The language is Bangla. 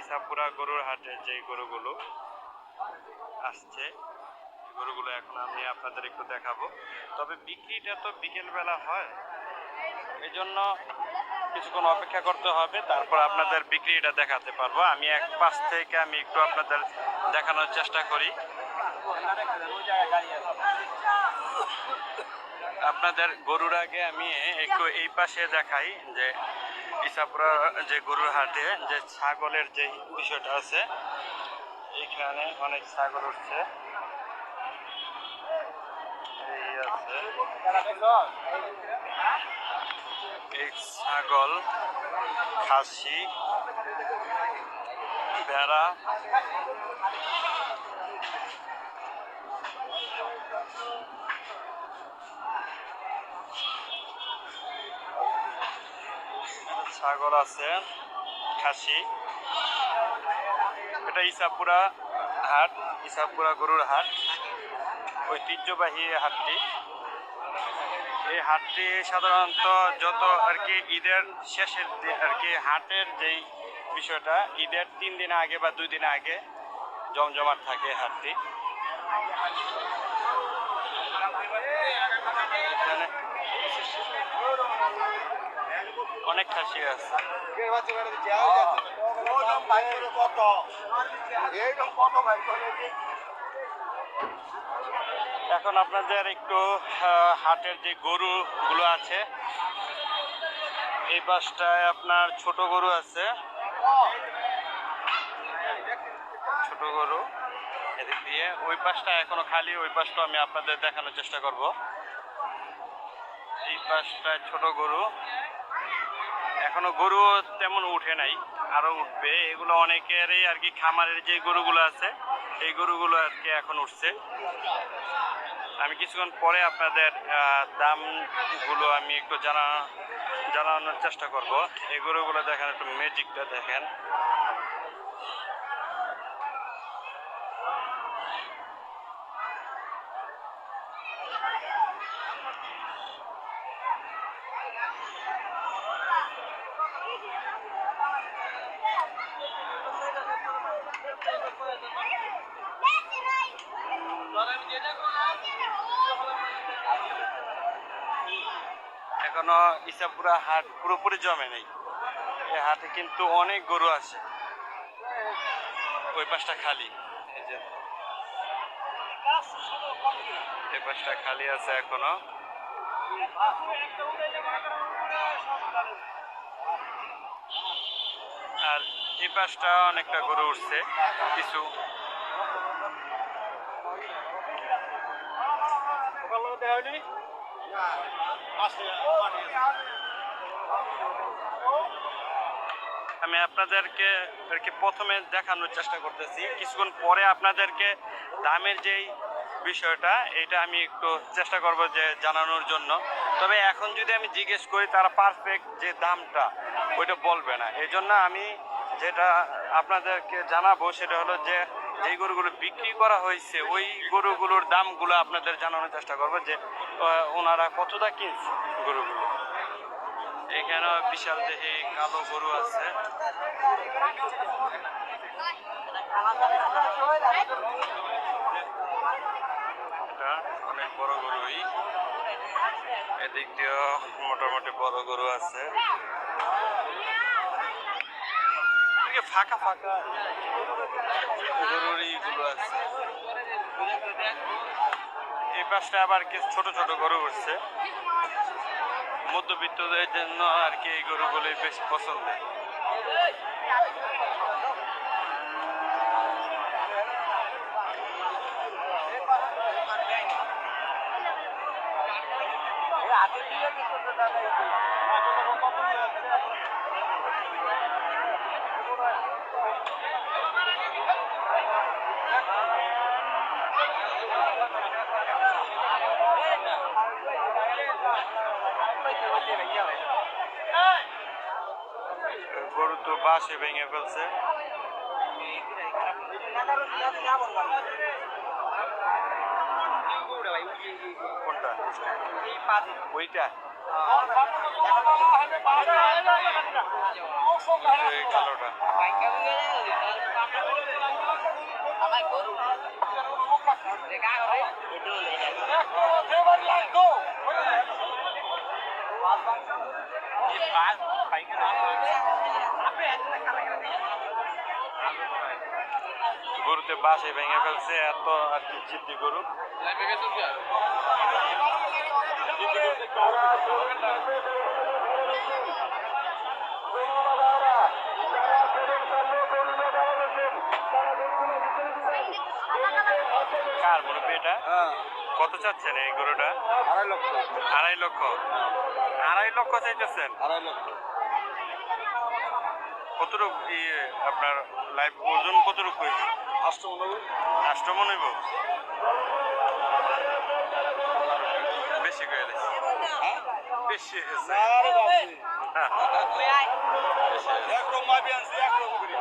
ইসাপুরা গরুর হাটে যে গরুগুলো আসছে গরুগুলো এখন আমি আপনাদের একটু দেখাবো। তবে বিক্রিটা তো বিকেলবেলা হয়, এই জন্য কিছুক্ষণ অপেক্ষা করতে হবে, তারপর আপনাদের বিক্রিটা দেখাতে পারবো। আমি এক পাশ থেকে আমি একটু আপনাদের দেখানোর চেষ্টা করি। আপনাদের গরুর আগে আমি একটু এই পাশে দেখাই যে ইসাপুরা যে গরুর হাটে যে ছাগলের যে বিষয়টা আছে, এখানে অনেক ছাগল উঠছে। এই আছে এই ছাগল, খাসি, ভেড়া, ছাগল আছে, খাসি। এটা ইসাপুরা হাট, ইসাপুরা গরুর হাট, ঐতিহ্যবাহী হাটটি। এই হাটটি সাধারণত যত আর কি ঈদের শেষের দিন আর কি হাটের যেই বিষয়টা, ঈদের 3 দিন আগে বা 2 দিন আগে জমজমাট থাকে হাটটি। অনেক খাসি আছে। এখন আপনাদের একটু হাটের যে গরুগুলো আছে, এই পাশটায় আপনার ছোট গরু আছে, ছোট গরু এদিক দিয়ে। ওই পাশটা এখনো খালি, ওই পাশটা আমি আপনাদের দেখানোর চেষ্টা করব। এই পাশটায় ছোট গরু, এখনো গরু তেমন উঠে নাই, আরো উঠবে। এগুলো অনেকেরই আর কি খামারের যে গরুগুলো আছে, এই গরুগুলো আর কি এখন উঠছে। আমি কিছুক্ষণ পরে আপনাদের দামগুলো আমি একটু জানানোর চেষ্টা করব। এই গরুগুলো দেখেন, একটু ম্যাজিকটা দেখেন। এখনো ইসাপুরা হাট পুরোপুরি জমে নেই, এই হাটে কিন্তু অনেক গরু আছে। ওই পাশটা খালি, এই পাশটা খালি আছে এখনো। আর এই পাশটা অনেকটা গরু উঠছে কিছু। আমি আপনাদেরকে আর কি প্রথমে দেখানোর চেষ্টা করতেছি, কিছুক্ষণ পরে আপনাদেরকে দামের যেই বিষয়টা, এটা আমি একটু চেষ্টা করব যে জানানোর জন্য। তবে এখন যদি আমি জিজ্ঞেস করি, তারা পারফেক্ট যে দামটা ওইটা বলবে না। এই জন্য আমি যেটা আপনাদেরকে জানাবো সেটা হলো যে যেই গরুগুলো বিক্রি করা হয়েছে ওই গরুগুলোর দামগুলো আপনাদের জানানোর চেষ্টা করবো, যে ওনারা কতটা কিনছে গরুগুলো। এখানেও বিশাল দেহে কালো গরু আছে। এটা অনেক বড় গরুই, এদিক দিয়েও মোটামুটি বড় গরু আছে। ফাঁকা ফাঁকা গরুর ইগুলো আছে। এই পাশটা আবার কি ছোট ছোট গরু উঠছে, মধ্যবিত্তদের জন্য আর কি এই গরুগুলোই বেশি পছন্দের। গরু তো বাসে ভেঙে ফেলছে। কোনটা? ওইটা কালোটা। গরুতে বাসে ভেঙে ফেলছে এত আর কি জিদ্দি গরু। কার মুরব্বী এটা? কত চাচ্ছেন এই গরুটা? 2.5 লক্ষ। 2.5 লক্ষ। 2.5 লক্ষ চাইতেছেন? 2.5 লক্ষ। কতটুকু আপনার লাইফ ওজন কতটুকু হইবে? 8 মন। 8 মন হইব? বেশি করে দিছি। বেশি হয়েছে। আরে বাবা। হ্যাঁ। একদম মাবি আনছি 1 লক্ষ করে।